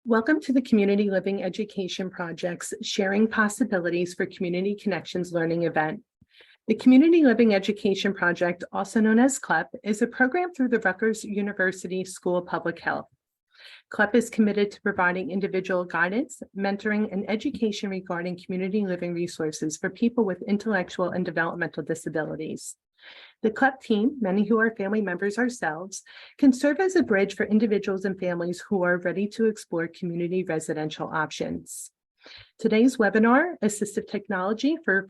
Welcome to the Community Living Education Project's Sharing Possibilities for Community Connections Learning event. The Community Living Education Project, also known as CLEP, is a program through the Rutgers University School of Public Health. CLEP is committed to providing individual guidance, mentoring, and education regarding community living resources for people with intellectual and developmental disabilities. The CLEP team, many who are family members ourselves, can serve as a bridge for individuals and families who are ready to explore community residential options. Today's webinar, Assistive Technology for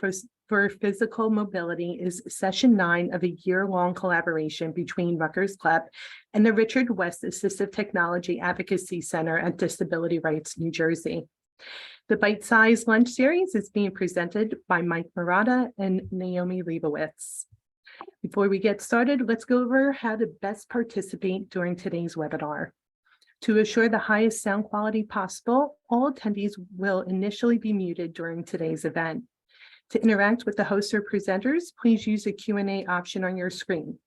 Physical Mobility, is session 9 of a year-long collaboration between Rutgers CLEP and the Richard West Assistive Technology Advocacy Center at Disability Rights, New Jersey. The bite-sized lunch series is being presented by Mike Murata and Naomi Leibowitz. Before we get started, let's go over how to best participate during today's webinar. To assure the highest sound quality possible, all attendees will initially be muted during today's event. To interact with the hosts or presenters, please use the Q&A option on your screen.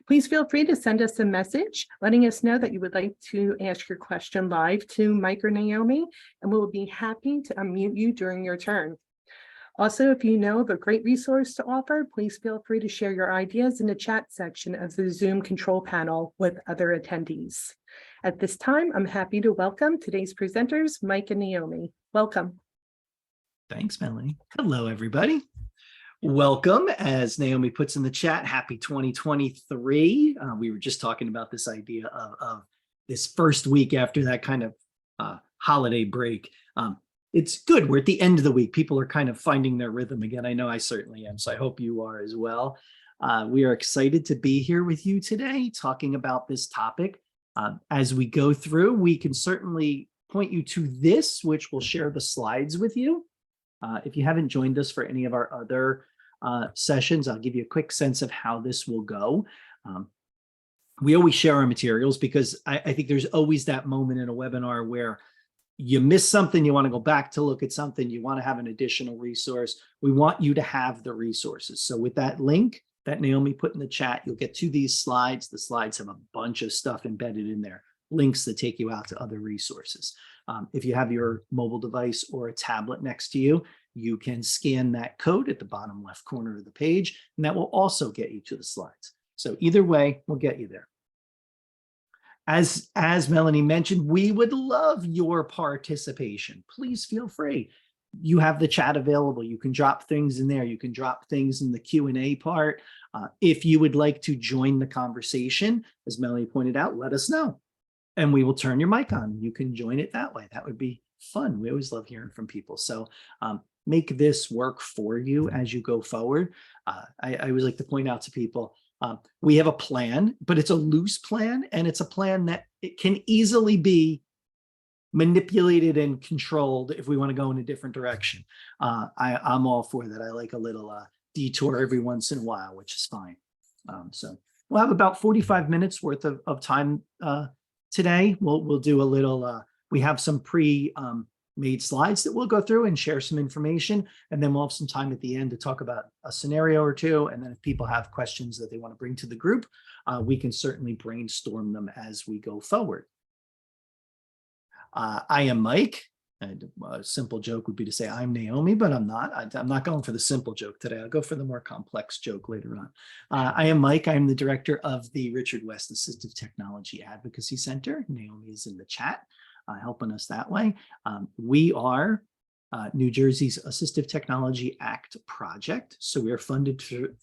Please feel free to send us a message letting us know that you would like to ask your question live to Mike or Naomi, and we'll be happy to unmute you during your turn. Also, if you know of a great resource to offer, please feel free to share your ideas in the chat section of the Zoom control panel with other attendees. At this time, I'm happy to welcome today's presenters, Mike and Naomi. Welcome. Thanks, Melanie. Hello, everybody. Welcome. As Naomi puts in the chat, happy 2023. We were just talking about this idea of this first week after that kind of holiday break. It's good. We're at the end of the week. People are kind of finding their rhythm again. I know I certainly am, so I hope you are as well. We are excited to be here with you today talking about this topic. As we go through, we can certainly point you to this, which will share the slides with you. If you haven't joined us for any of our other sessions, I'll give you a quick sense of how this will go. We always share our materials because I think there's always that moment in a webinar where you miss something, you want to go back to look at something, you want to have an additional resource. We want you to have the resources. So with that link that Naomi put in the chat, you'll get to these slides. The slides have a bunch of stuff embedded in there, links that take you out to other resources. If you have your mobile device or a tablet next to you, you can scan that code at the bottom left corner of the page, and that will also get you to the slides. So either way, we'll get you there. As Melanie mentioned, we would love your participation. Please feel free. You have the chat available. You can drop things in there. You can drop things in the Q&A part. If you would like to join the conversation, as Melanie pointed out, let us know, and we will turn your mic on. You can join it that way. That would be fun. We always love hearing from people. So make this work for you as you go forward. I always like to point out to people, we have a plan, but it's a loose plan, and it's a plan that it can easily be manipulated and controlled if we want to go in a different direction. I'm all for that. I like a little detour every once in a while, which is fine. So we'll have about 45 minutes worth of time today. We'll do a little, we have some made slides that we'll go through and share some information, and then we'll have some time at the end to talk about a scenario or two, and then if people have questions that they want to bring to the group, we can certainly brainstorm them as we go forward. I am Mike. A simple joke would be to say I'm Naomi, but I'm not. I'm not going for the simple joke today. I'll go for the more complex joke later on. I am Mike. I'm the director of the Richard West Assistive Technology Advocacy Center. Naomi is in the chat. Helping us that way. We are New Jersey's Assistive Technology Act project. So we are funded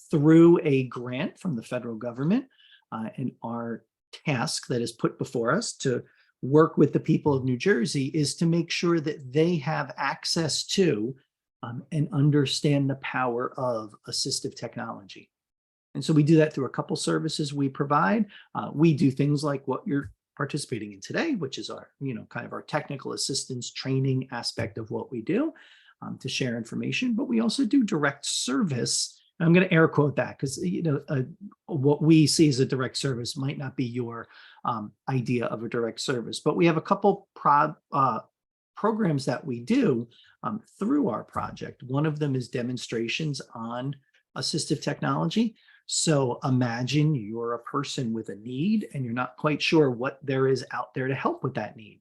through a grant from the federal government, and our task that is put before us to work with the people of New Jersey is to make sure that they have access to and understand the power of assistive technology. And so we do that through a couple services we provide. We do things like what you're participating in today, which is our, kind of our technical assistance training aspect of what we do to share information. But we also do direct service. And I'm going to air quote that because, what we see as a direct service might not be your idea of a direct service. But we have a couple programs that we do through our project. One of them is demonstrations on assistive technology. So imagine you're a person with a need and you're not quite sure what there is out there to help with that need.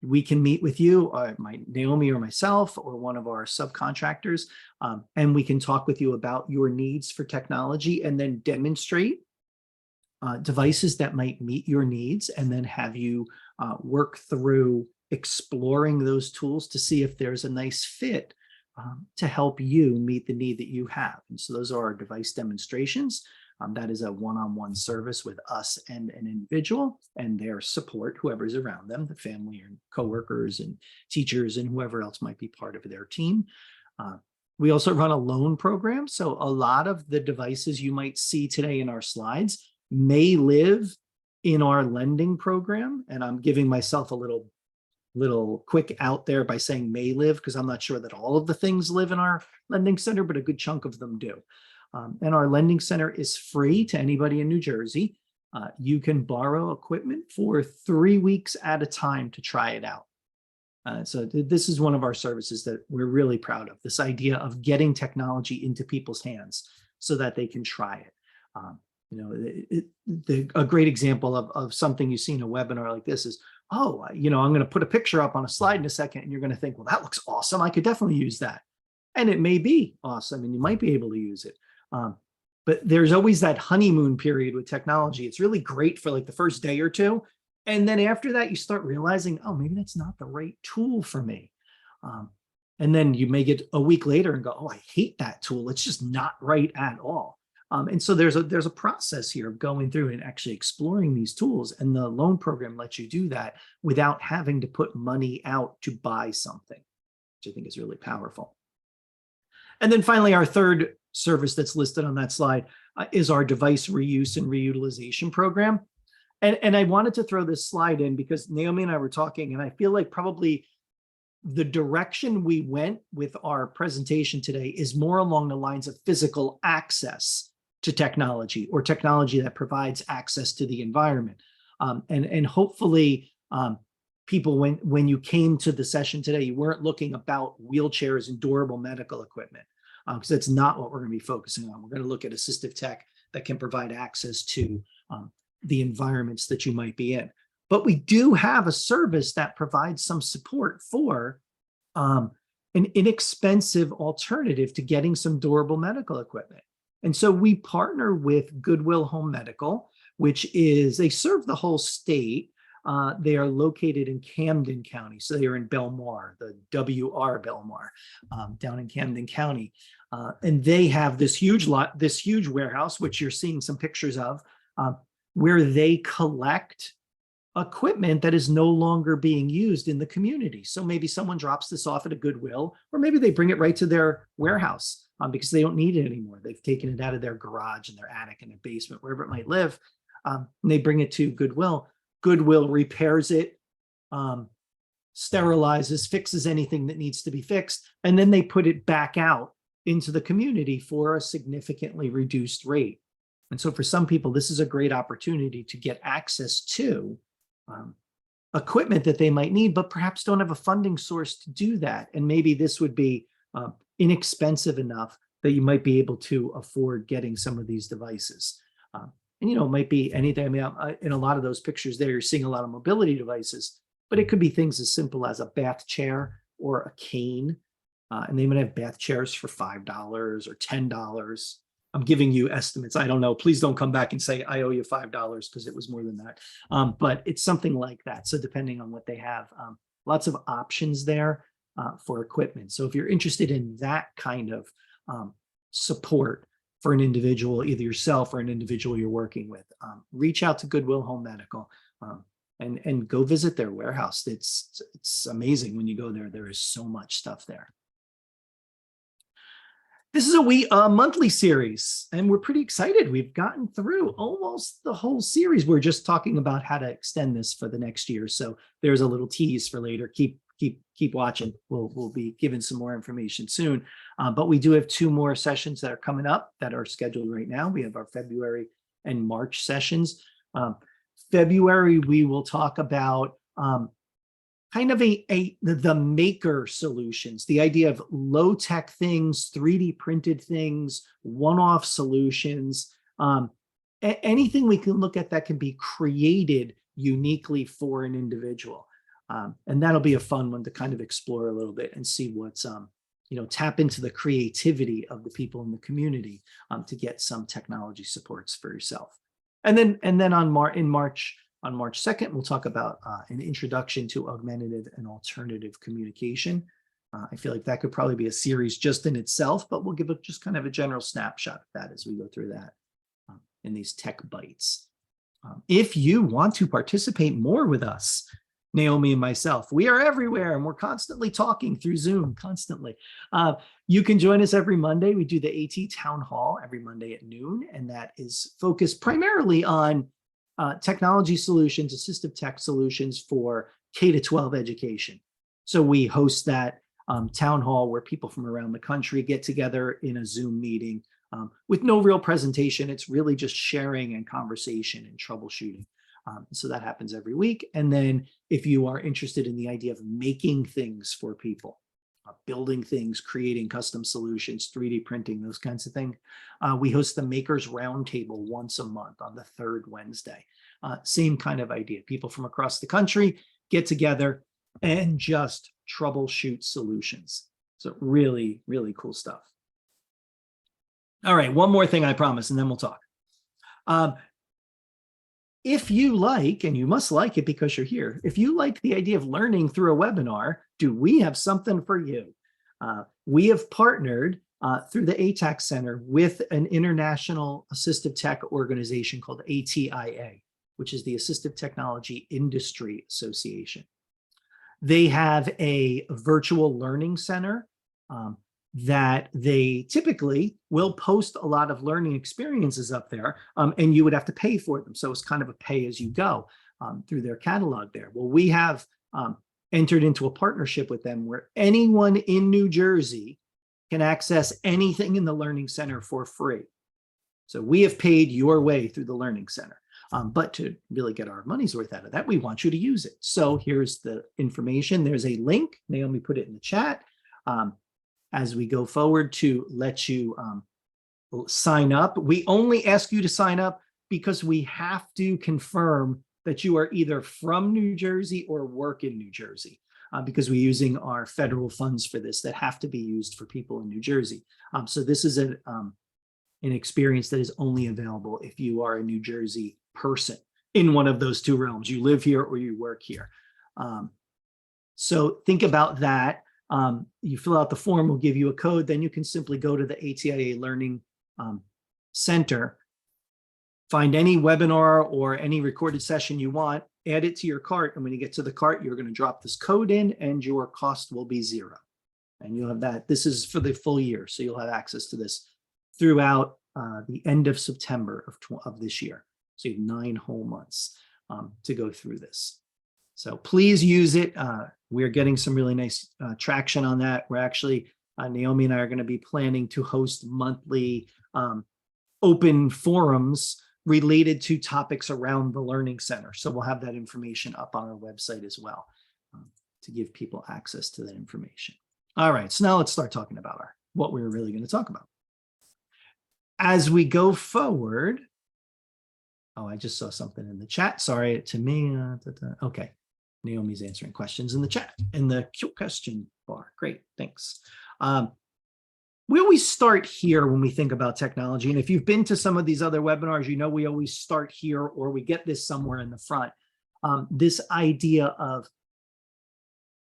we can meet with you, Naomi or myself, or one of our subcontractors, and we can talk with you about your needs for technology and then demonstrate devices that might meet your needs, and then have you work through exploring those tools to see if there's a nice fit to help you meet the need that you have. And so those are our device demonstrations. That is a one-on-one service with us and an individual and their support, whoever's around them, the family and coworkers and teachers and whoever else might be part of their team. We also run a loan program. So a lot of the devices you might see today in our slides may live in our lending program. And I'm giving myself a little quick out there by saying may live, because I'm not sure that all of the things live in our lending center, but a good chunk of them do. And our lending center is free to anybody in New Jersey. You can borrow equipment for 3 weeks at a time to try it out. So this is one of our services that we're really proud of, this idea of getting technology into people's hands so that they can try it. A great example of something you see in a webinar like this is, I'm going to put a picture up on a slide in a second, and you're going to think, well, that looks awesome. I could definitely use that. And it may be awesome, and you might be able to use it. But there's always that honeymoon period with technology. It's really great for like the first day or two. And then after that, you start realizing, oh, maybe that's not the right tool for me. And then you may get a week later and go, oh, I hate that tool. It's just not right at all. And so there's a process here of going through and actually exploring these tools. And the loan program lets you do that without having to put money out to buy something, which I think is really powerful. And then finally, our third service that's listed on that slide is our device reuse and reutilization program. And I wanted to throw this slide in because Naomi and I were talking, and I feel like probably the direction we went with our presentation today is more along the lines of physical access to technology, or technology that provides access to the environment. And hopefully people, when you came to the session today, you weren't looking about wheelchairs and durable medical equipment, because that's not what we're going to be focusing on. We're going to look at assistive tech that can provide access to the environments that you might be in. But we do have a service that provides some support for an inexpensive alternative to getting some durable medical equipment. And so we partner with Goodwill Home Medical, which is, they serve the whole state. They are located in Camden County. So they are in Belmar, the WR Belmar, down in Camden County. And they have this huge warehouse, which you're seeing some pictures of, where they collect equipment that is no longer being used in the community. So maybe someone drops this off at a Goodwill, or maybe they bring it right to their warehouse because they don't need it anymore. They've taken it out of their garage and their attic and their basement, wherever it might live. And they bring it to Goodwill. Goodwill repairs it, sterilizes, fixes anything that needs to be fixed, and then they put it back out into the community for a significantly reduced rate. And so for some people, this is a great opportunity to get access to equipment that they might need, but perhaps don't have a funding source to do that. And maybe this would be inexpensive enough that you might be able to afford getting some of these devices. And, it might be anything. I mean, in a lot of those pictures there, you're seeing a lot of mobility devices, but it could be things as simple as a bath chair or a cane. And they might have bath chairs for $5 or $10. I'm giving you estimates. I don't know. Please don't come back and say, I owe you $5 because it was more than that. But it's something like that. So depending on what they have, lots of options there for equipment. So if you're interested in that kind of support for an individual, either yourself or an individual you're working with, reach out to Goodwill Home Medical and go visit their warehouse. It's amazing when you go there. There is so much stuff there. This is a monthly series, and we're pretty excited. We've gotten through almost the whole series. We're just talking about how to extend this for the next year. So there's a little tease for later. Keep watching. We'll be giving some more information soon. But we do have 2 more sessions that are coming up that are scheduled right now. We have our February and March sessions. February, we will talk about kind of the maker solutions, the idea of low-tech things, 3D printed things, one-off solutions, anything we can look at that can be created uniquely for an individual. And that'll be a fun one to kind of explore a little bit and see what's, tap into the creativity of the people in the community to get some technology supports for yourself. And then on March 2nd, we'll talk about an introduction to augmentative and alternative communication. I feel like that could probably be a series just in itself, but we'll give it just kind of a general snapshot of that as we go through that in these tech bites. If you want to participate more with us, Naomi and myself, we are everywhere and we're constantly talking through Zoom constantly. You can join us every Monday. We do the AT Town Hall every Monday at noon, and that is focused primarily on technology solutions, assistive tech solutions for K-12 education. So we host that town hall where people from around the country get together in a Zoom meeting with no real presentation. It's really just sharing and conversation and troubleshooting. So that happens every week. And then if you are interested in the idea of making things for people, building things, creating custom solutions, 3D printing, those kinds of things, we host the Makers Roundtable once a month on the third Wednesday. Same kind of idea. People from across the country get together and just troubleshoot solutions. So really, really cool stuff. All right, one more thing I promise, and then we'll talk. If you like, and you must like it because you're here, if you like the idea of learning through a webinar, do we have something for you? We have partnered through the ATAC Center with an international assistive tech organization called ATIA, which is the Assistive Technology Industry Association. They have a virtual learning center that they typically will post a lot of learning experiences up there, and you would have to pay for them. So it's kind of a pay as you go through their catalog there. Well, we have entered into a partnership with them where anyone in New Jersey can access anything in the Learning Center for free. So we have paid your way through the Learning Center. But to really get our money's worth out of that, we want you to use it. So here's the information. There's a link. Naomi put it in the chat. As we go forward to let you sign up. We only ask you to sign up because we have to confirm that you are either from New Jersey or work in New Jersey, because we're using our federal funds for this that have to be used for people in New Jersey. So this is an experience that is only available if you are a New Jersey person in one of those two realms. You live here or you work here. So think about that. You fill out the form, we'll give you a code, then you can simply go to the ATIA Learning Center, find any webinar or any recorded session you want, add it to your cart, and when you get to the cart, you're going to drop this code in and your cost will be $0. And you'll have that. This is for the full year, so you'll have access to this throughout the end of September of this year. So you have 9 whole months to go through this. So please use it. We're getting some really nice traction on that. We're actually, Naomi and I are going to be planning to host monthly open forums related to topics around the Learning Center. So we'll have that information up on our website as well to give people access to that information. All right, so now let's start talking about what we're really going to talk about. As we go forward, oh, I just saw something in the chat. Sorry, to me. Okay. Naomi's answering questions in the chat, in the question bar. Great, thanks. We always start here when we think about technology. And if you've been to some of these other webinars, you know we always start here or we get this somewhere in the front. This idea of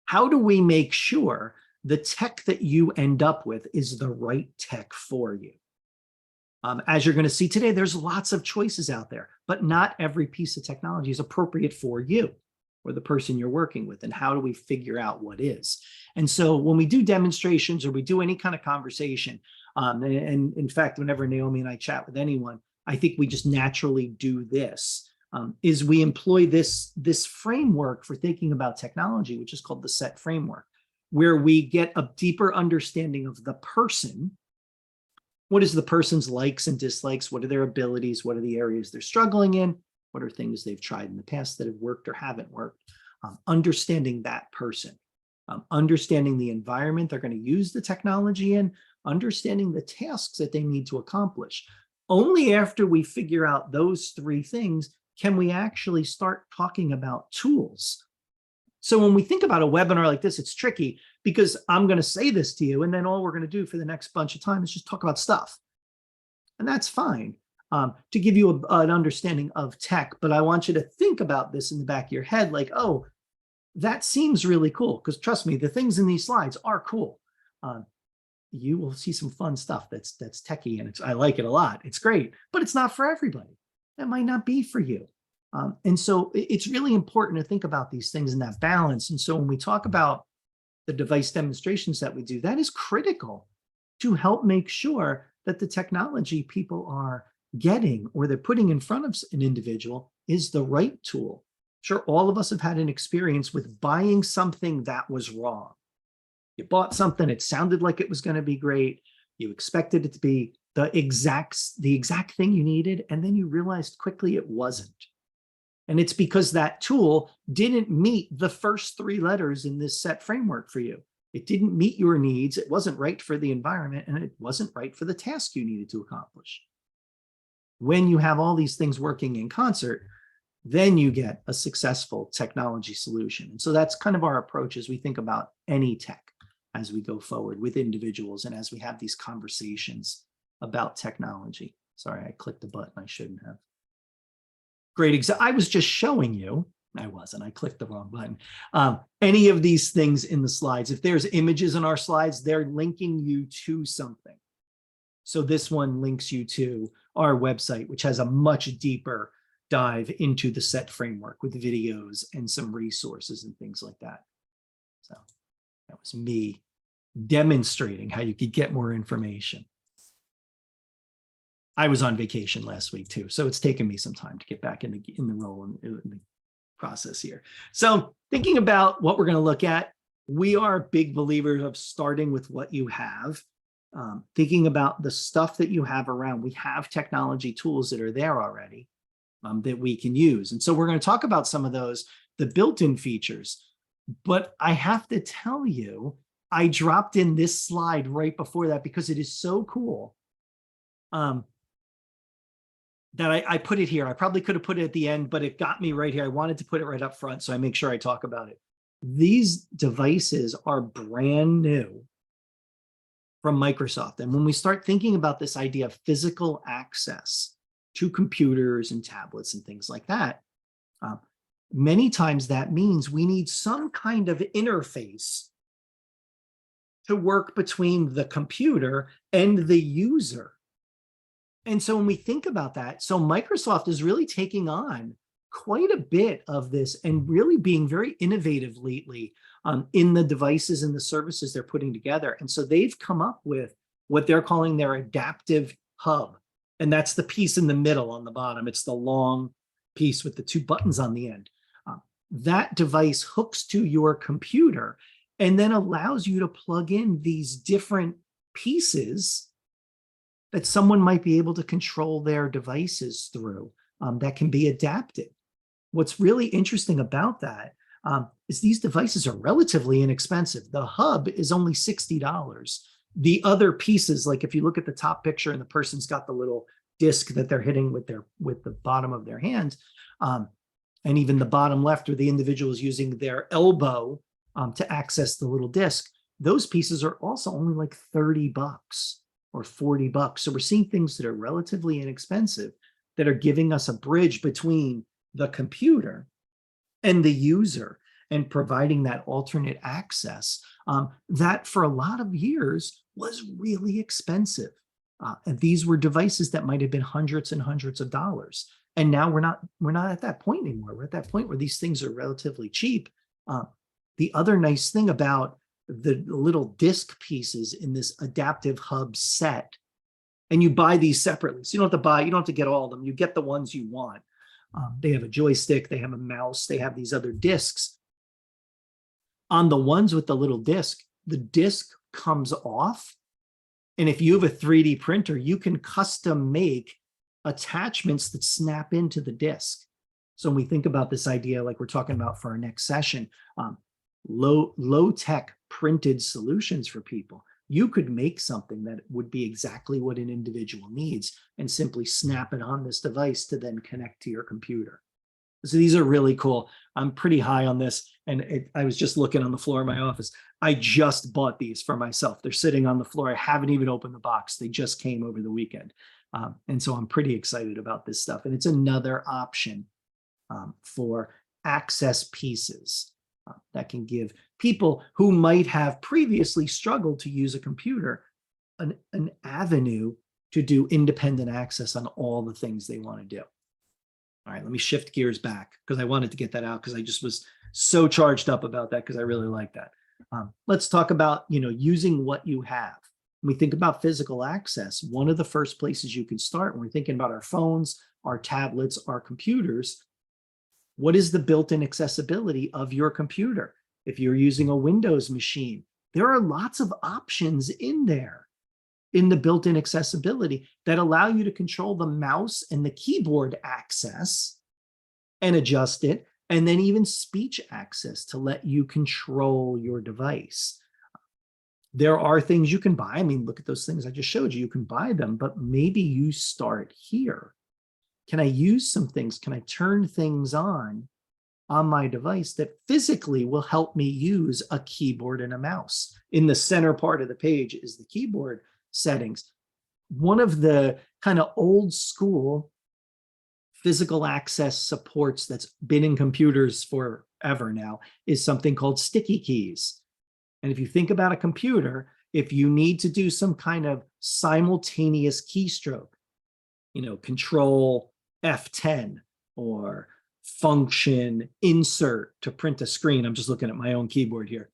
how do we make sure the tech that you end up with is the right tech for you? As you're going to see today, there's lots of choices out there, but not every piece of technology is appropriate for you or the person you're working with. And how do we figure out what is? And so when we do demonstrations or we do any kind of conversation, and in fact, whenever Naomi and I chat with anyone, I think we just naturally do this, is we employ this framework for thinking about technology, which is called the SET framework, where we get a deeper understanding of the person. What is the person's likes and dislikes? What are their abilities? What are the areas they're struggling in? What are things they've tried in the past that have worked or haven't worked? Understanding that person, understanding the environment they're going to use the technology in, understanding the tasks that they need to accomplish. Only after we figure out those 3 things can we actually start talking about tools So when we think about a webinar like this, it's tricky because I'm going to say this to you, and then all we're going to do for the next bunch of time is just talk about stuff. And that's fine to give you an understanding of tech. But I want you to think about this in the back of your head, like, oh, that seems really cool. Because trust me, the things in these slides are cool. You will see some fun stuff that's techie, and I like it a lot. It's great, but it's not for everybody. That might not be for you. And so it's really important to think about these things in that balance. And so when we talk about the device demonstrations that we do, that is critical to help make sure that the technology people are getting or they're putting in front of an individual is the right tool. Sure, all of us have had an experience with buying something that was wrong. You bought something, it sounded like it was going to be great. You expected it to be the exact thing you needed, and then you realized quickly it wasn't. And it's because that tool didn't meet the first 3 letters in this set framework for you. It didn't meet your needs. It wasn't right for the environment, and it wasn't right for the task you needed to accomplish. When you have all these things working in concert, then you get a successful technology solution. And so that's kind of our approach as we think about any tech as we go forward with individuals and as we have these conversations about technology. Sorry, I clicked the button I shouldn't have. Great example. I was just showing you. I wasn't. I clicked the wrong button. Any of these things in the slides, if there's images in our slides, they're linking you to something. So this one links you to our website, which has a much deeper dive into the set framework with videos and some resources and things like that. So that was me demonstrating how you could get more information. I was on vacation last week too, so it's taken me some time to get back in the role in the process here. So thinking about what we're going to look at, we are big believers of starting with what you have, thinking about the stuff that you have around. We have technology tools that are there already that we can use. And so we're going to talk about some of those, the built-in features. But I have to tell you, I dropped in this slide right before that because it is so cool. That I put it here. I probably could have put it at the end, but it got me right here. I wanted to put it right up front, so I make sure I talk about it. These devices are brand new from Microsoft. And when we start thinking about this idea of physical access to computers and tablets and things like that, many times that means we need some kind of interface to work between the computer and the user. And so when we think about that, so Microsoft is really taking on quite a bit of this and really being very innovative lately in the devices and the services they're putting together. And so they've come up with what they're calling their adaptive hub. And that's the piece in the middle on the bottom. It's the long piece with the 2 buttons on the end. That device hooks to your computer and then allows you to plug in these different pieces that someone might be able to control their devices through that can be adapted. What's really interesting about that is these devices are relatively inexpensive. The hub is only $60. The other pieces, like if you look at the top picture and the person's got the little disc that they're hitting with the bottom of their hand, and even the bottom left where the individual is using their elbow to access the little disc, those pieces are also only like $30 or $40. So we're seeing things that are relatively inexpensive that are giving us a bridge between the computer and the user and providing that alternate access that for a lot of years was really expensive. And these were devices that might have been hundreds and hundreds of dollars. And now we're not at that point anymore. We're at that point where these things are relatively cheap. The other nice thing about the little disc pieces in this adaptive hub set, and you buy these separately. So you don't have to get all of them. You get the ones you want. They have a joystick, they have a mouse, they have these other discs. On the ones with the little disc, the disc comes off. And if you have a 3D printer, you can custom make attachments that snap into the disc. So when we think about this idea, like we're talking about for our next session, low tech printed solutions for people, you could make something that would be exactly what an individual needs and simply snap it on this device to then connect to your computer. So these are really cool. I'm pretty high on this. And I was just looking on the floor in my office. I just bought these for myself. They're sitting on the floor. I haven't even opened the box. They just came over the weekend. And so I'm pretty excited about this stuff. And it's another option for access pieces that can give people who might have previously struggled to use a computer an avenue to do independent access on all the things they want to do. All right, let me shift gears back because I wanted to get that out because I just was so charged up about that because I really like that. Let's talk about, using what you have. When we think about physical access, one of the first places you can start when we're thinking about our phones, our tablets, our computers, what is the built-in accessibility of your computer? If you're using a Windows machine, there are lots of options in there in the built-in accessibility that allow you to control the mouse and the keyboard access and adjust it, and then even speech access to let you control your device. There are things you can buy. I mean, look at those things I just showed you. You can buy them, but maybe you start here. Can I use some things? Can I turn things on my device that physically will help me use a keyboard and a mouse? In the center part of the page is the keyboard settings. One of the kind of old school physical access supports that's been in computers forever now is something called sticky keys. And if you think about a computer, if you need to do some kind of simultaneous keystroke, control F10 or function insert to print a screen. I'm just looking at my own keyboard here.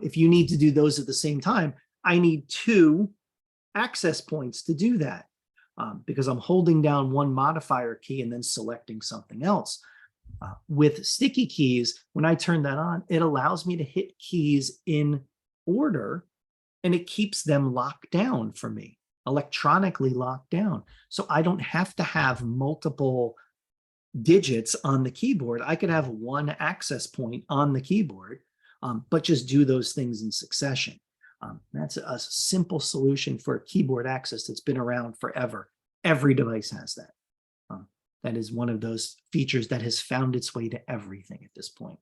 If you need to do those at the same time, I need two access points to do that because I'm holding down one modifier key and then selecting something else. With sticky keys, when I turn that on, it allows me to hit keys in order and it keeps them locked down for me, electronically locked down. So I don't have to have multiple digits on the keyboard. I could have one access point on the keyboard, but just do those things in succession. That's a simple solution for keyboard access that's been around forever. Every device has that. That is one of those features that has found its way to everything at this point.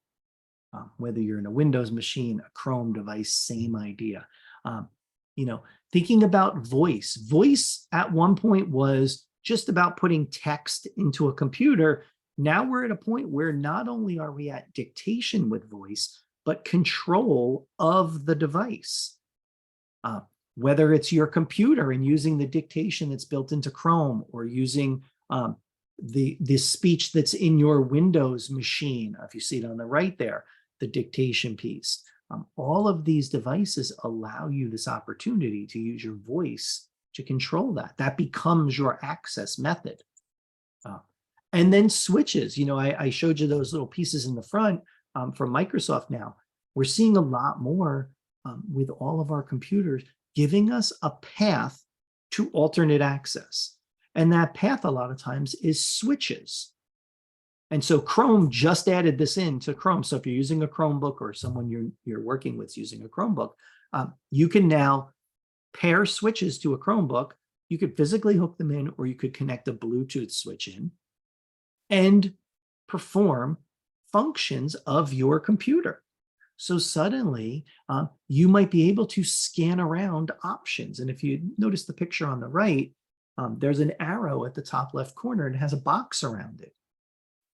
Whether you're in a Windows machine, a Chrome device, same idea. Thinking about voice. Voice at one point was just about putting text into a computer. Now we're at a point where not only are we at dictation with voice, but control of the device. Whether it's your computer and using the dictation that's built into Chrome or using the speech that's in your Windows machine, if you see it on the right there, the dictation piece. All of these devices allow you this opportunity to use your voice to control that. That becomes your access method. And then switches. I showed you those little pieces in the front from Microsoft now. We're seeing a lot more with all of our computers giving us a path to alternate access. And that path a lot of times is switches. And so Chrome just added this into Chrome. So if you're using a Chromebook or someone you're working with using a Chromebook, you can now pair switches to a Chromebook. You could physically hook them in, or you could connect a Bluetooth switch in and perform functions of your computer. So suddenly you might be able to scan around options. And if you notice the picture on the right, there's an arrow at the top left corner and it has a box around it.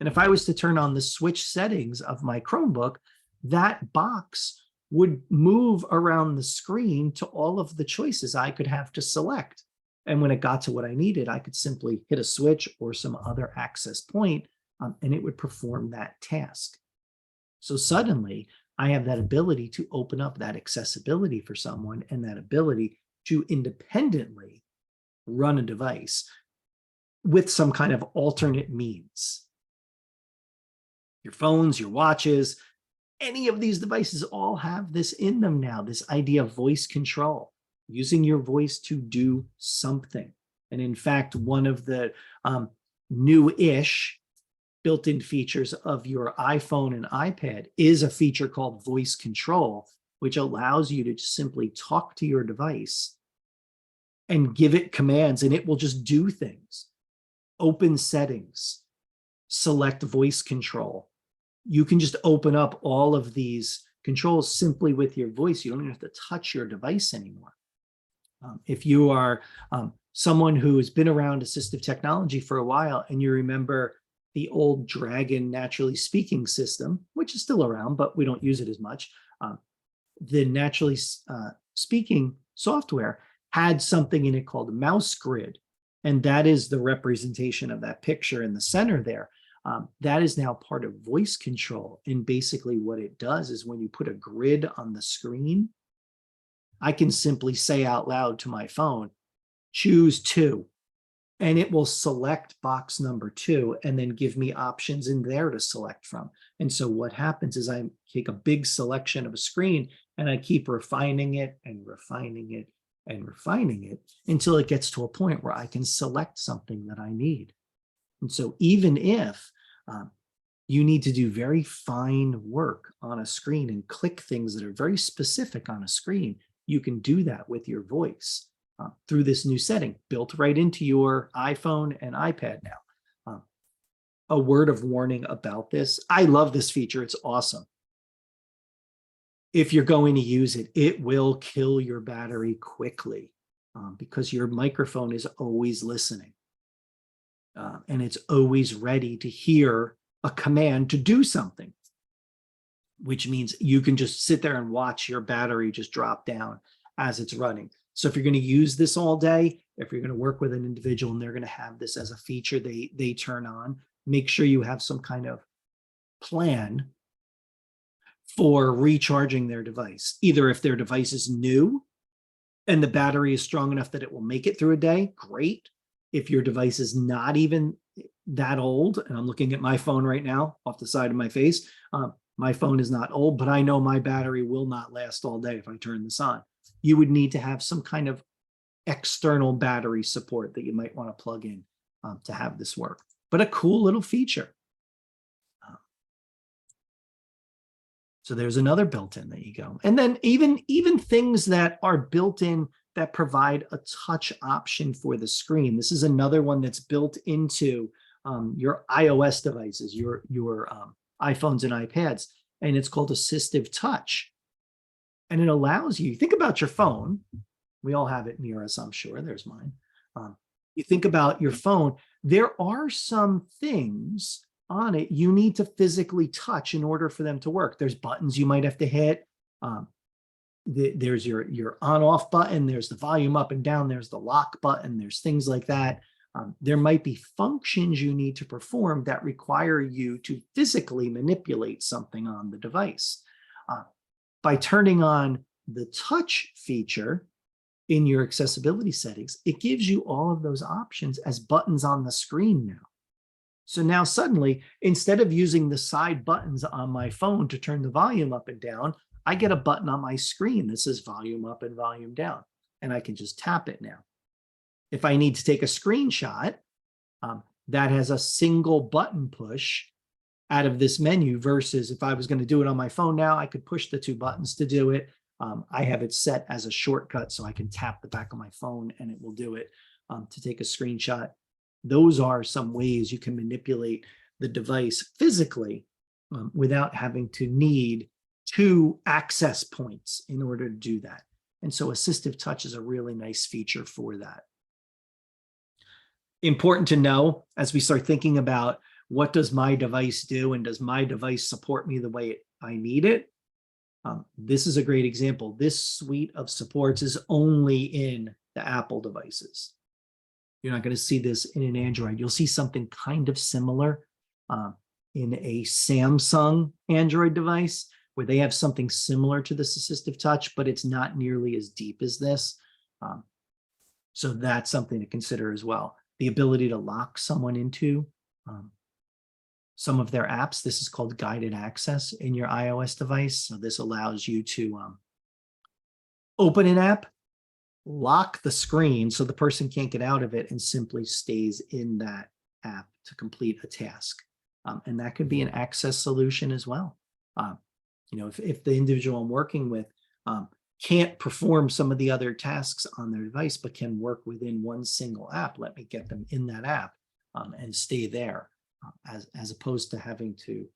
And if I was to turn on the switch settings of my Chromebook, that box would move around the screen to all of the choices I could have to select. And when it got to what I needed, I could simply hit a switch or some other access point, and it would perform that task. So suddenly I have that ability to open up that accessibility for someone and that ability to independently run a device with some kind of alternate means. Your phones, your watches, any of these devices all have this in them now, this idea of voice control, using your voice to do something. And in fact, one of the new-ish built-in features of your iPhone and iPad is a feature called voice control, which allows you to simply talk to your device and give it commands, and it will just do things. Open settings, select voice control. You can just open up all of these controls simply with your voice. You don't even have to touch your device anymore. If you are someone who has been around assistive technology for a while and you remember the old Dragon naturally speaking system, which is still around, but we don't use it as much. The naturally speaking software had something in it called mouse grid. And that is the representation of that picture in the center there. That is now part of voice control. And basically what it does is when you put a grid on the screen, I can simply say out loud to my phone, choose 2, and it will select box number 2 and then give me options in there to select from. And so what happens is I take a big selection of a screen and I keep refining it and refining it and refining it until it gets to a point where I can select something that I need. And so even if you need to do very fine work on a screen and click things that are very specific on a screen, you can do that with your voice through this new setting built right into your iPhone and iPad now. A word of warning about this. I love this feature. It's awesome. If you're going to use it, it will kill your battery quickly because your microphone is always listening. And it's always ready to hear a command to do something, which means you can just sit there and watch your battery just drop down as it's running. So if you're going to use this all day, if you're going to work with an individual and they're going to have this as a feature they turn on, make sure you have some kind of plan for recharging their device. Either if their device is new and the battery is strong enough that it will make it through a day, great. If your device is not even that old, and I'm looking at my phone right now off the side of my face, my phone is not old, but I know my battery will not last all day if I turn this on. You would need to have some kind of external battery support that you might want to plug in to have this work. But a cool little feature. So there's another built-in. There you go. And then even things that are built in that provide a touch option for the screen. This is another one that's built into your iOS devices, your iPhones and iPads, and it's called Assistive Touch. And it allows you, think about your phone. We all have it near us, I'm sure. There's mine. You think about your phone. There are some things on it you need to physically touch in order for them to work. There's buttons you might have to hit. There's your on-off button. There's the volume up and down. There's the lock button. There's things like that. There might be functions you need to perform that require you to physically manipulate something on the device. By turning on the touch feature in your accessibility settings, it gives you all of those options as buttons on the screen now. So now suddenly, instead of using the side buttons on my phone to turn the volume up and down, I get a button on my screen that says volume up and volume down, and I can just tap it now. If I need to take a screenshot, that has a single button push out of this menu versus if I was going to do it on my phone now, I could push the 2 buttons to do it. I have it set as a shortcut so I can tap the back of my phone and it will do it to take a screenshot. Those are some ways you can manipulate the device physically without having to need 2 access points in order to do that. And so Assistive Touch is a really nice feature for that. Important to know as we start thinking about what does my device do and does my device support me the way I need it? This is a great example. This suite of supports is only in the Apple devices. You're not going to see this in an Android. You'll see something kind of similar in a Samsung Android device where they have something similar to this Assistive Touch, but it's not nearly as deep as this. So that's something to consider as well. The ability to lock someone into some of their apps. This is called guided access in your iOS device. So this allows you to open an app, lock the screen so the person can't get out of it and simply stays in that app to complete a task. And that could be an access solution as well. If the individual I'm working with can't perform some of the other tasks on their device, but can work within one single app, let me get them in that app and stay there. as opposed to having to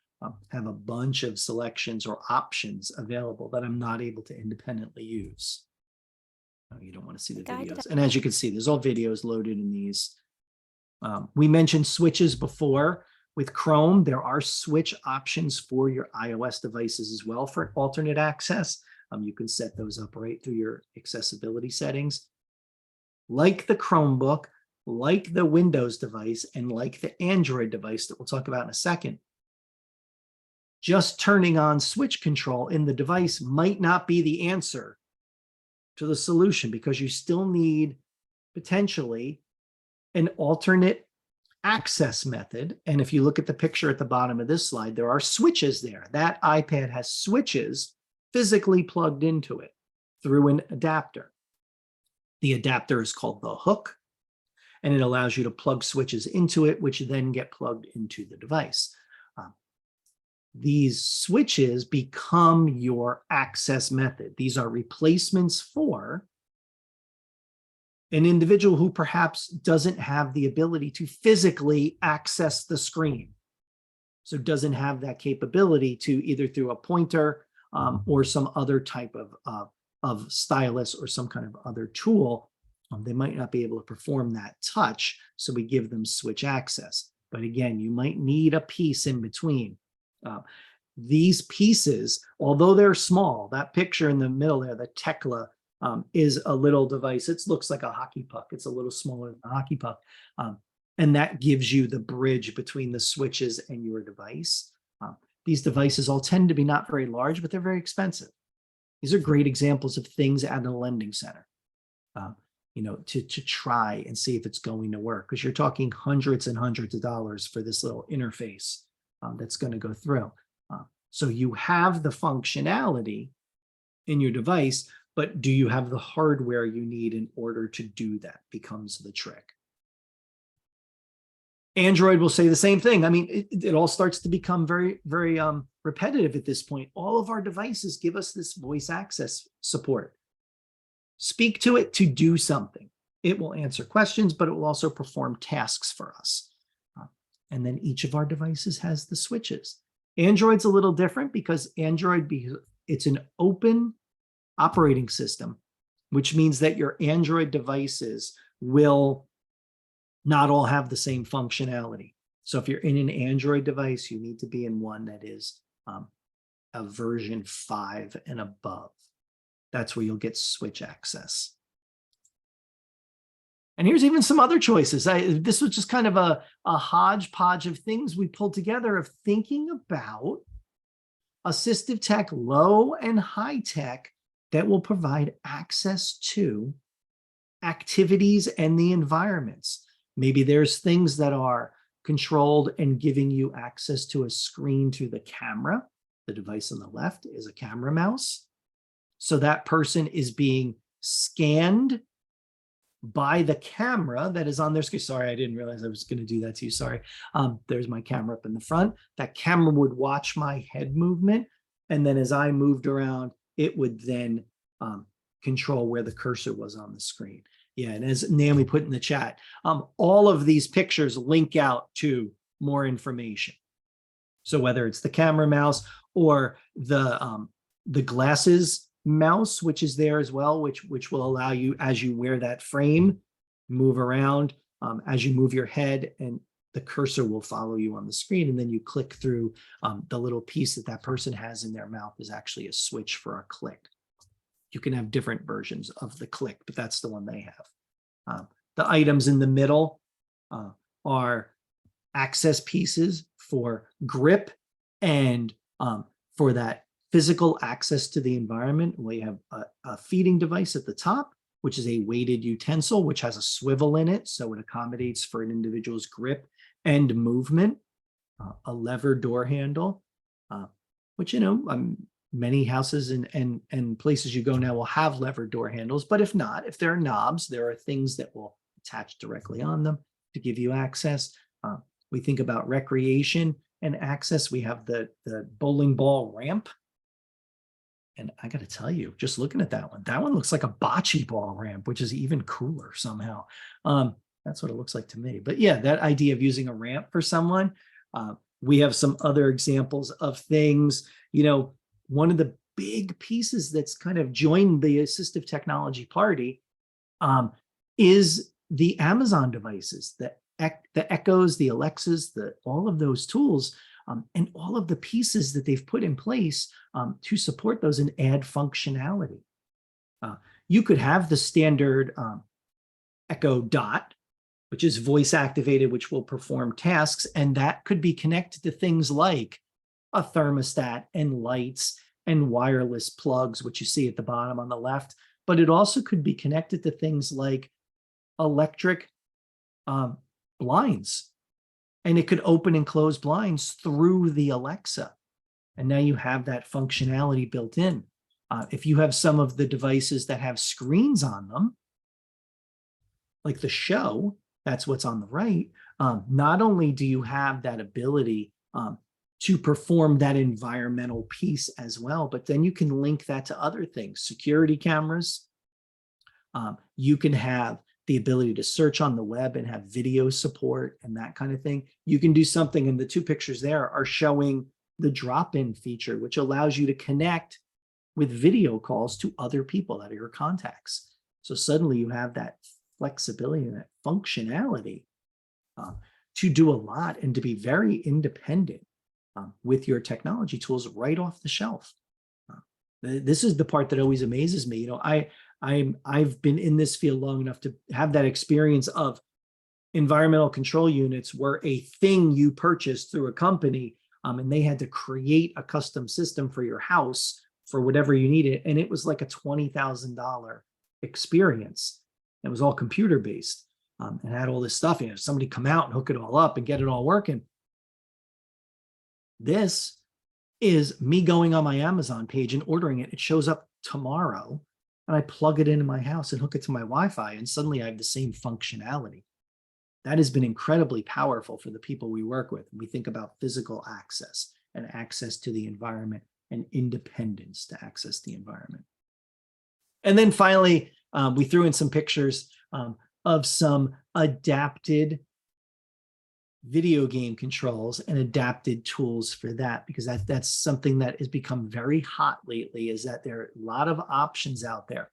have a bunch of selections or options available that I'm not able to independently use. You don't want to see the videos. And as you can see, there's all videos loaded in these. We mentioned switches before. With Chrome, there are switch options for your iOS devices as well for alternate access. You can set those up right through your accessibility settings. Like the Chromebook, like the Windows device, and like the Android device that we'll talk about in a second, just turning on switch control in the device might not be the answer to the solution, because you still need potentially an alternate access method. And if you look at the picture at the bottom of this slide, there are switches there. That iPad has switches physically plugged into it through an adapter. The adapter is called the hook, and it allows you to plug switches into it, which then get plugged into the device. These switches become your access method. These are replacements for an individual who perhaps doesn't have the ability to physically access the screen. So doesn't have that capability to, either through a pointer or some other type of stylus or some kind of other tool, they might not be able to perform that touch. So we give them switch access. But again, you might need a piece in between. These pieces, although they're small, that picture in the middle there, the Tekla, is a little device. It looks like a hockey puck. It's a little smaller than a hockey puck. And that gives you the bridge between the switches and your device. These devices all tend to be not very large, but they're very expensive. These are great examples of things at a lending center, to try and see if it's going to work, because you're talking hundreds and hundreds of dollars for this little interface that's going to go through. So you have the functionality in your device, but do you have the hardware you need in order to do that becomes the trick. Android will say the same thing. I mean, it all starts to become very, very repetitive at this point. All of our devices give us this voice access support. Speak to it to do something. It will answer questions, but it will also perform tasks for us. And then each of our devices has the switches. Android's a little different because Android, it's an open operating system, which means that your Android devices will not all have the same functionality. So if you're in an Android device, you need to be in one that is a version 5 and above. That's where you'll get switch access. And here's even some other choices. This was just kind of a hodgepodge of things we pulled together of thinking about assistive tech, low and high tech, that will provide access to activities and the environments. Maybe there's things that are controlled and giving you access to a screen through the camera. The device on the left is a camera mouse. So that person is being scanned by the camera that is on their screen. Sorry, I didn't realize I was going to do that to you. Sorry. There's my camera up in the front. That camera would watch my head movement. And then as I moved around, it would then control where the cursor was on the screen. Yeah, and as Naomi put in the chat, all of these pictures link out to more information. So whether it's the camera mouse or the glasses mouse, which is there as well, which will allow you, as you wear that frame, move around, as you move your head, and the cursor will follow you on the screen, and then you click through the little piece that person has in their mouth is actually a switch for a click. You can have different versions of the click, but that's the one they have. The items in the middle are access pieces for grip and for that physical access to the environment. We have a feeding device at the top, which is a weighted utensil, which has a swivel in it, so it accommodates for an individual's grip and movement. A lever door handle, which, many houses and places you go now will have lever door handles, but if not, if there are knobs, there are things that will attach directly on them to give you access. We think about recreation and access. We have the bowling ball ramp. And I got to tell you, just looking at that one looks like a bocce ball ramp, which is even cooler somehow. That's what it looks like to me. But yeah, that idea of using a ramp for someone, We have some other examples of things. One of the big pieces that's kind of joined the assistive technology party is the Amazon devices, the Echoes, the Alexas, all of those tools, and all of the pieces that they've put in place to support those and add functionality. You could have the standard Echo Dot, which is voice activated, which will perform tasks, and that could be connected to things like a thermostat and lights and wireless plugs, which you see at the bottom on the left. But it also could be connected to things like electric blinds, and it could open and close blinds through the Alexa. And now you have that functionality built in. If you have some of the devices that have screens on them, like the Show, that's what's on the right, not only do you have that ability to perform that environmental piece as well, but then you can link that to other things, security cameras. You can have the ability to search on the web and have video support and that kind of thing. You can do something, and the two pictures there are showing the drop-in feature, which allows you to connect with video calls to other people that are your contacts. So suddenly you have that flexibility and that functionality to do a lot and to be very independent with your technology tools right off the shelf. This is the part that always amazes me. I've been in this field long enough to have that experience of environmental control units were a thing you purchased through a company, and they had to create a custom system for your house for whatever you needed. And it was like a $20,000 experience. It was all computer based and had all this stuff. Somebody come out and hook it all up and get it all working. This is me going on my Amazon page and ordering it. It shows up tomorrow, and I plug it into my house and hook it to my Wi-Fi, and suddenly I have the same functionality. That has been incredibly powerful for the people we work with. We think about physical access and access to the environment and independence to access the environment. And then finally, we threw in some pictures of some adapted video game controls and adapted tools for that, because that's something that has become very hot lately, is that there are a lot of options out there.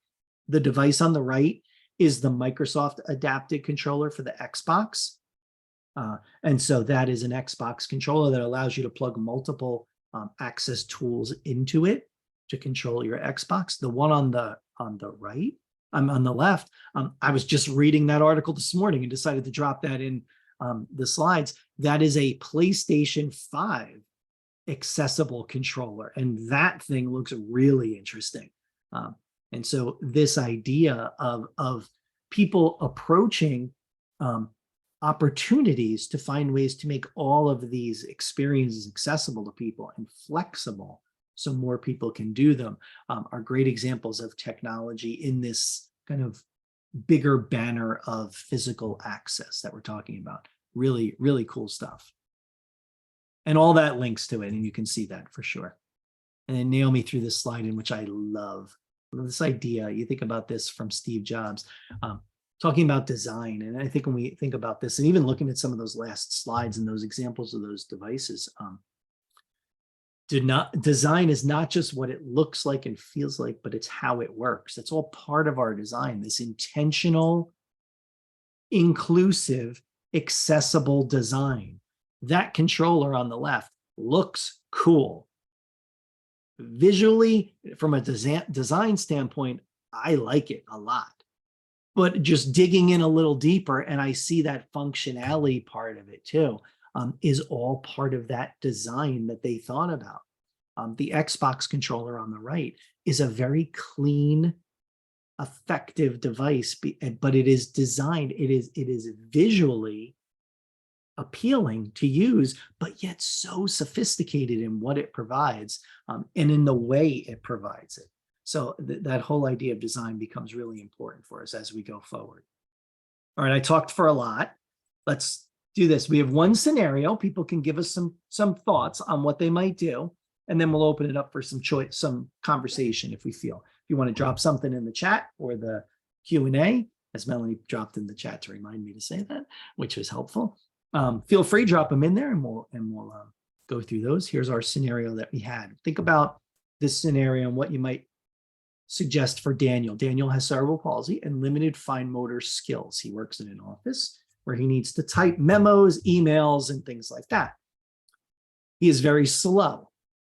The device on the right is the Microsoft adapted controller for the Xbox. And so that is an Xbox controller that allows you to plug multiple access tools into it to control your Xbox. The one on the right, on the left, I was just reading that article this morning and decided to drop that in the slides. That is a PlayStation 5 accessible controller, and that thing looks really interesting. And so this idea of people approaching opportunities to find ways to make all of these experiences accessible to people and flexible so more people can do them are great examples of technology in this kind of bigger banner of physical access that we're talking about. Really, really cool stuff. And all that links to it, and you can see that for sure. And then Naomi threw this slide in, which I love. This idea, you think about this from Steve Jobs, talking about design. And I think when we think about this, and even looking at some of those last slides and those examples of those devices, design is not just what it looks like and feels like, but it's how it works. That's all part of our design, this intentional, inclusive, accessible design. That controller on the left looks cool. Visually, from a design standpoint, I like it a lot. But just digging in a little deeper, and I see that functionality part of it too, is all part of that design that they thought about. The Xbox controller on the right is a very clean, effective device, but it is designed, it is visually appealing to use, but yet so sophisticated in what it provides and in the way it provides it. So that whole idea of design becomes really important for us as we go forward. All right, I talked for a lot. Let's do this. We have one scenario. People can give us some thoughts on what they might do, and then we'll open it up for some conversation if we feel. If you want to drop something in the chat or the Q&A, as Melanie dropped in the chat to remind me to say that, which was helpful. Feel free, drop them in there and we'll go through those. Here's our scenario that we had. Think about this scenario and what you might suggest for Daniel. Daniel has cerebral palsy and limited fine motor skills. He works in an office where he needs to type memos, emails, and things like that. He is very slow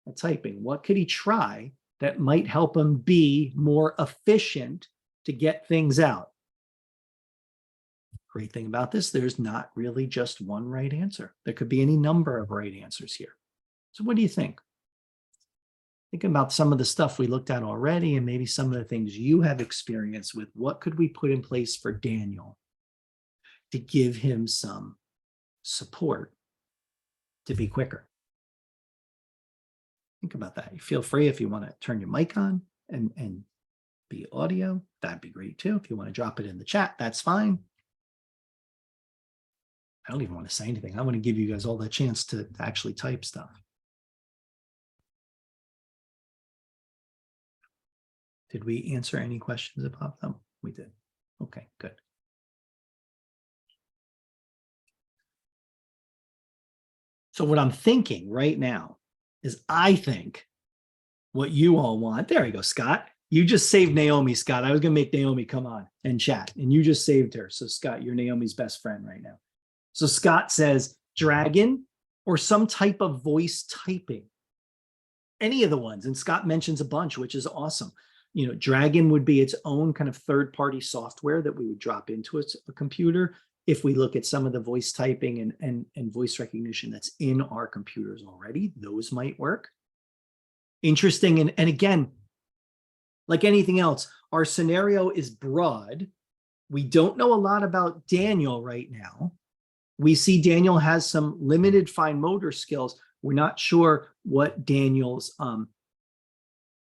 at typing. What could he try that might help him be more efficient to get things out? Great thing about this, there's not really just one right answer. There could be any number of right answers here. So what do you think? Think about some of the stuff we looked at already and maybe some of the things you have experience with. What could we put in place for Daniel to give him some support to be quicker? Think about that. Feel free if you want to turn your mic on and be audio, that'd be great too. If you want to drop it in the chat, that's fine. I don't even want to say anything. I want to give you guys all the chance to actually type stuff. Did we answer any questions about them? We did. Okay, good. So what I'm thinking right now is I think what you all want, there you go, Scott. You just saved Naomi, Scott. I was going to make Naomi come on and chat, and you just saved her. So Scott, you're Naomi's best friend right now. So Scott says dragon or some type of voice typing, any of the ones. And Scott mentions a bunch, which is awesome. You know, Dragon would be its own kind of third-party software that we would drop into a computer. If we look at some of the voice typing and voice recognition that's in our computers already, those might work. Interesting. And again, like anything else, our scenario is broad. We don't know a lot about Daniel right now. We see Daniel has some limited fine motor skills. We're not sure what Daniel's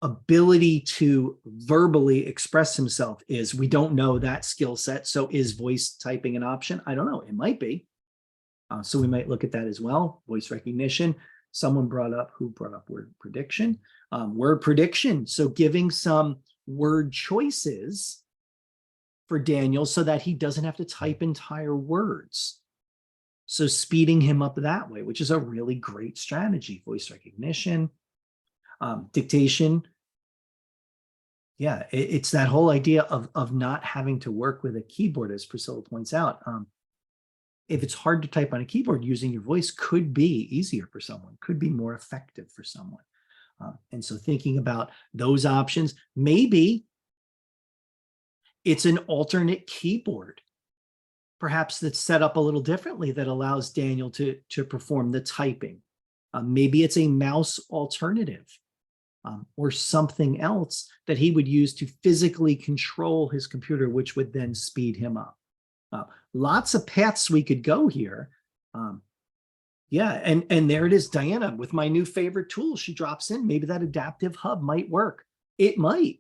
ability to verbally express himself is. We don't know that skill set. So is voice typing an option? I don't know. It might be. So we might look at that as well. Voice recognition. Someone brought up, who brought up word prediction? Word prediction. So giving some word choices for Daniel so that he doesn't have to type entire words. So speeding him up that way, which is a really great strategy. Voice recognition, dictation. Yeah, it's that whole idea of not having to work with a keyboard, as Priscilla points out. If it's hard to type on a keyboard, using your voice could be easier for someone, could be more effective for someone. And so thinking about those options, maybe it's an alternate keyboard, perhaps that's set up a little differently that allows Daniel to perform the typing. Maybe it's a mouse alternative or something else that he would use to physically control his computer, which would then speed him up. Lots of paths we could go here. Yeah, and there it is, Diana, with my new favorite tool. She drops in. Maybe that adaptive hub might work. It might.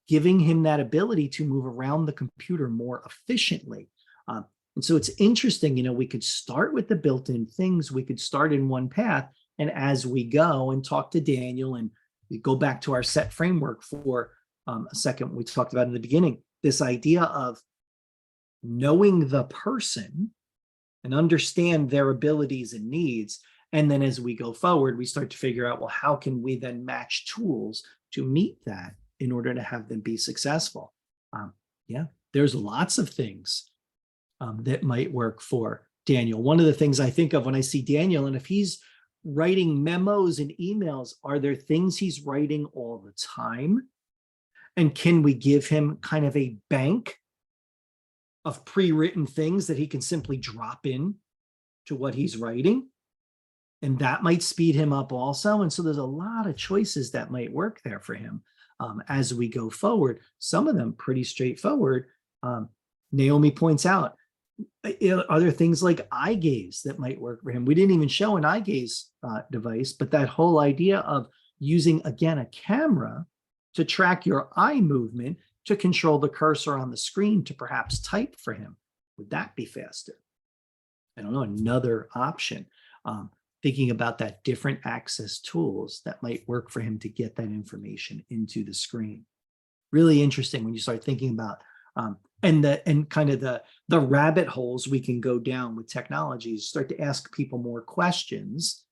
Giving him that ability to move around the computer more efficiently. And so it's interesting, you know, we could start with the built-in things. We could start in one path. And as we go and talk to Daniel and we go back to our set framework for a second, we talked about in the beginning, this idea of knowing the person and understand their abilities and needs. And then as we go forward, we start to figure out, well, how can we then match tools to meet that in order to have them be successful? Yeah, there's lots of things that might work for Daniel. One of the things I think of when I see Daniel, and if he's writing memos and emails, are there things he's writing all the time? And can we give him kind of a bank of pre-written things that he can simply drop in to what he's writing? And that might speed him up also. And so there's a lot of choices that might work there for him as we go forward. Some of them pretty straightforward. Naomi points out, are there things like eye gaze that might work for him? We didn't even show an eye gaze device, but that whole idea of using, again, a camera to track your eye movement to control the cursor on the screen to perhaps type for him. Would that be faster? I don't know, another option. Thinking about that, different access tools that might work for him to get that information into the screen. Really interesting when you start thinking about, and kind of the rabbit holes we can go down with technologies, start to ask people more questions.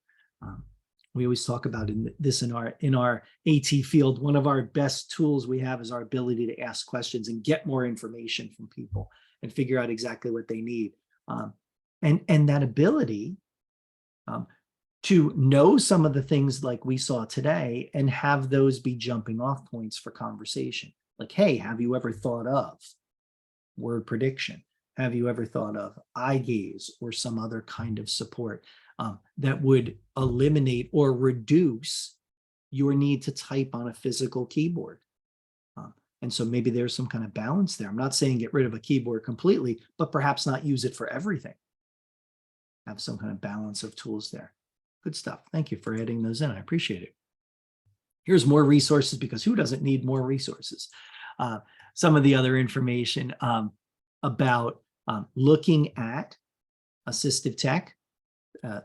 We always talk about in our AT field, one of our best tools we have is our ability to ask questions and get more information from people and figure out exactly what they need. And that ability to know some of the things like we saw today and have those be jumping off points for conversation. Like, hey, have you ever thought of word prediction? Have you ever thought of eye gaze or some other kind of support that would eliminate or reduce your need to type on a physical keyboard? And so maybe there's some kind of balance there. I'm not saying get rid of a keyboard completely, but perhaps not use it for everything. Have some kind of balance of tools there. Good stuff. Thank you for adding those in. I appreciate it. Here's more resources, because who doesn't need more resources? Some of the other information about looking at assistive tech.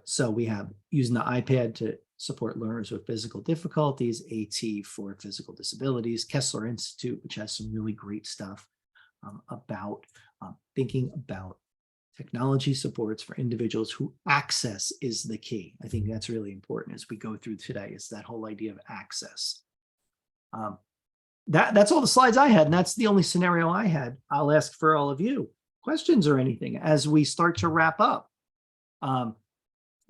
So we have using the iPad to support learners with physical difficulties, AT for physical disabilities, Kessler Institute, which has some really great stuff about thinking about technology supports for individuals who access is the key. I think that's really important as we go through today, is that whole idea of access. That's all the slides I had, and that's the only scenario I had. I'll ask for all of you questions or anything as we start to wrap up.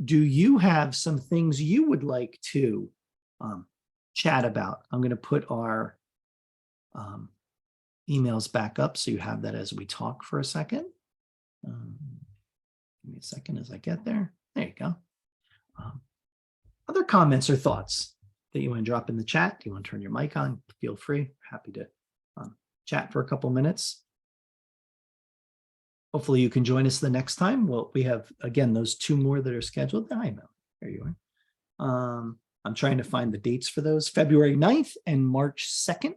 Do you have some things you would like to chat about? I'm going to put our emails back up so you have that as we talk for a second. Give me a second as I get there. There you go. Other comments or thoughts that you want to drop in the chat? Do you want to turn your mic on? Feel free. Happy to chat for a couple minutes. Hopefully you can join us the next time. Well, we have, again, those two more that are scheduled. I know. There you are. I'm trying to find the dates for those. February 9th and March 2nd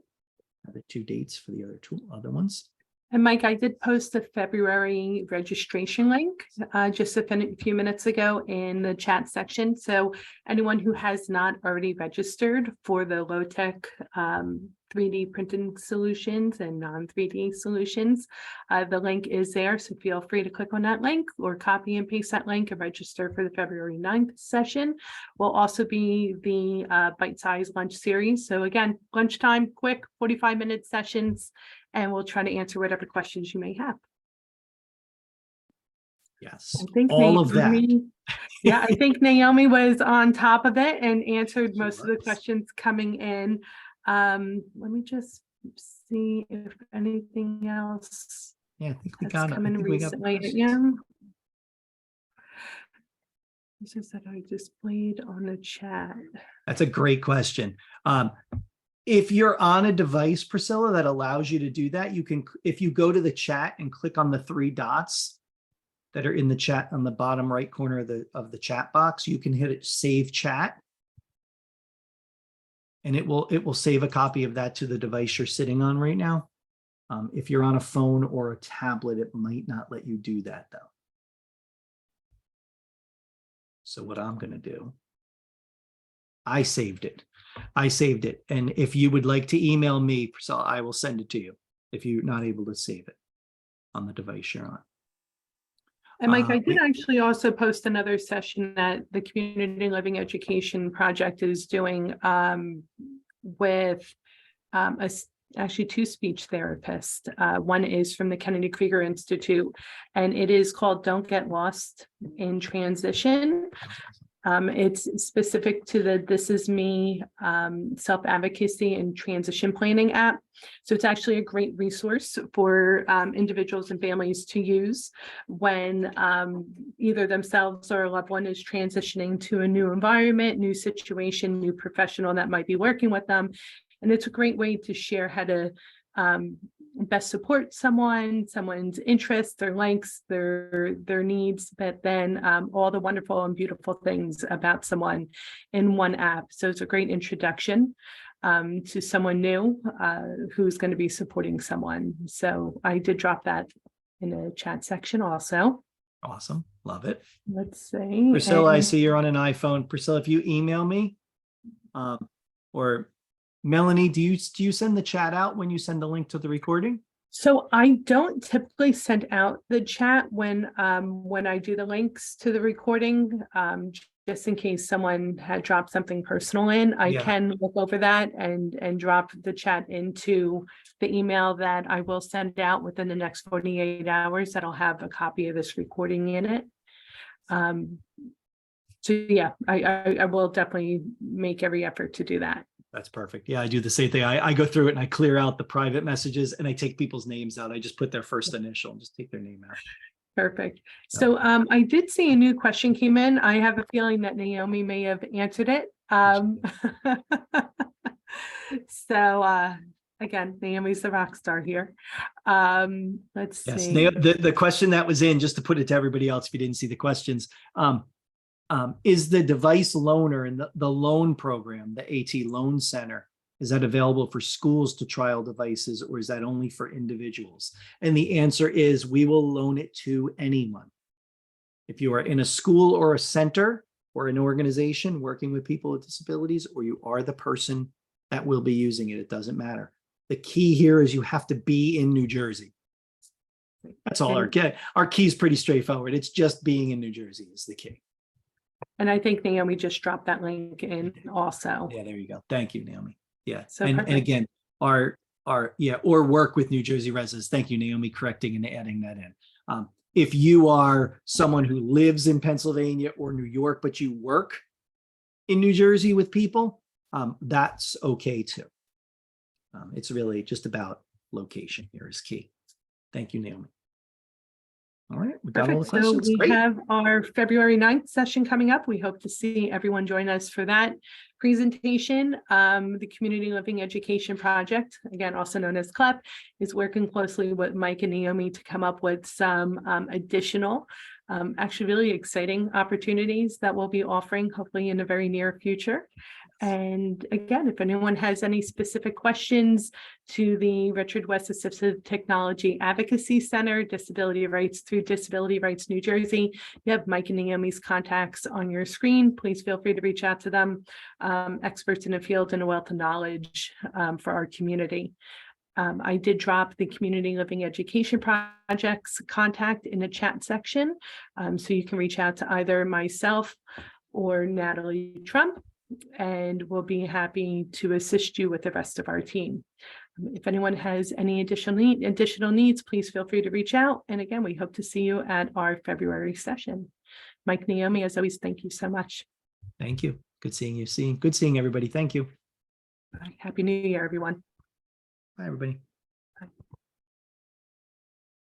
are the two dates for the other ones. And Mike, I did post a February registration link just a few minutes ago in the chat section. So anyone who has not already registered for the low-tech 3D printing solutions and non-3D solutions, the link is there. So feel free to click on that link or copy and paste that link and register for the February 9th session. Will also be the bite-sized lunch series. So again, lunchtime, quick 45-minute sessions, and we'll try to answer whatever questions you may have. Yes, I think all of that. Yeah, I think Naomi was on top of it and answered most of the questions coming in. Let me just see if anything else. Yeah, I think we got come in recently. This is that I displayed on the chat. That's a great question. If you're on a device, Priscilla, that allows you to do that, you can, if you go to the chat and click on the three dots that are in the chat on the bottom right corner of the chat box, you can hit it, save chat. And it will save a copy of that to the device you're sitting on right now. If you're on a phone or a tablet, it might not let you do that though. So what I'm going to do, I saved it. And if you would like to email me, Priscilla, I will send it to you if you're not able to save it on the device you're on. And Mike, I did actually also post another session that the Community Living Education Project is doing with actually two speech therapists. One is from the Kennedy Krieger Institute, and it is called Don't Get Lost in Transition. It's specific to the This Is Me self-advocacy and transition planning app. So it's actually a great resource for individuals and families to use when either themselves or a loved one is transitioning to a new environment, new situation, new professional that might be working with them. And it's a great way to share how to best support someone's interests, their likes, their needs, but then all the wonderful and beautiful things about someone in one app. So it's a great introduction to someone new who's going to be supporting someone. So I did drop that in the chat section also. Awesome. Love it. Let's see. Priscilla, I see you're on an iPhone. Priscilla, if you email me or Melanie, do you send the chat out when you send the link to the recording? So I don't typically send out the chat when I do the links to the recording, just in case someone had dropped something personal in. I Yeah. can look over that and drop the chat into the email that I will send out within the next 48 hours. That'll have a copy of this recording in it. So yeah, I will definitely make every effort to do that. That's perfect. Yeah, I do the same thing. I go through it and I clear out the private messages and I take people's names out. I just put their first initial and just take their name out. Perfect. So I did see a new question came in. I have a feeling that Naomi may have answered it. So again, Naomi's the rock star here. Let's Yes, see. the question that was in, just to put it to everybody else, if you didn't see the questions, is the device loaner and the loan program, the AT Loan Center, is that available for schools to trial devices, or is that only for individuals? And the answer is we will loan it to anyone. If you are in a school or a center or an organization working with people with disabilities, or you are the person that will be using it, it doesn't matter. The key here is you have to be in New Jersey. That's all our key is pretty straightforward. It's just being in New Jersey is the key. And I think Naomi just dropped that link in also. Yeah, there you go. Thank you, Naomi. Yeah. So and perfect. again, or work with New Jersey residents. Thank you, Naomi, correcting and adding that in. If you are someone who lives in Pennsylvania or New York, but you work in New Jersey with people, that's okay too. It's really just about location here is key. Thank you, Naomi. All right, we got all the Perfect. So questions. we Great. have our February 9th session coming up. We hope to see everyone join us for that presentation. The Community Living Education Project, again, also known as CLEP, is working closely with Mike and Naomi to come up with some additional, actually really exciting opportunities that we'll be offering hopefully in the very near future. And again, if anyone has any specific questions to the Richard West Assistive Technology Advocacy Center, Disability Rights through Disability Rights New Jersey, you have Mike and Naomi's contacts on your screen. Please feel free to reach out to them. Experts in the field and a wealth of knowledge for our community. I did drop the Community Living Education Project's contact in the chat section. So you can reach out to either myself or Natalie Trump, and we'll be happy to assist you with the rest of our team. If anyone has any additional needs, please feel free to reach out. And again, we hope to see you at our February session. Mike, Naomi, as always, thank you so much. Thank you. Good seeing you. Good seeing everybody. Thank you. Happy New Year, everyone. Bye, everybody. Bye.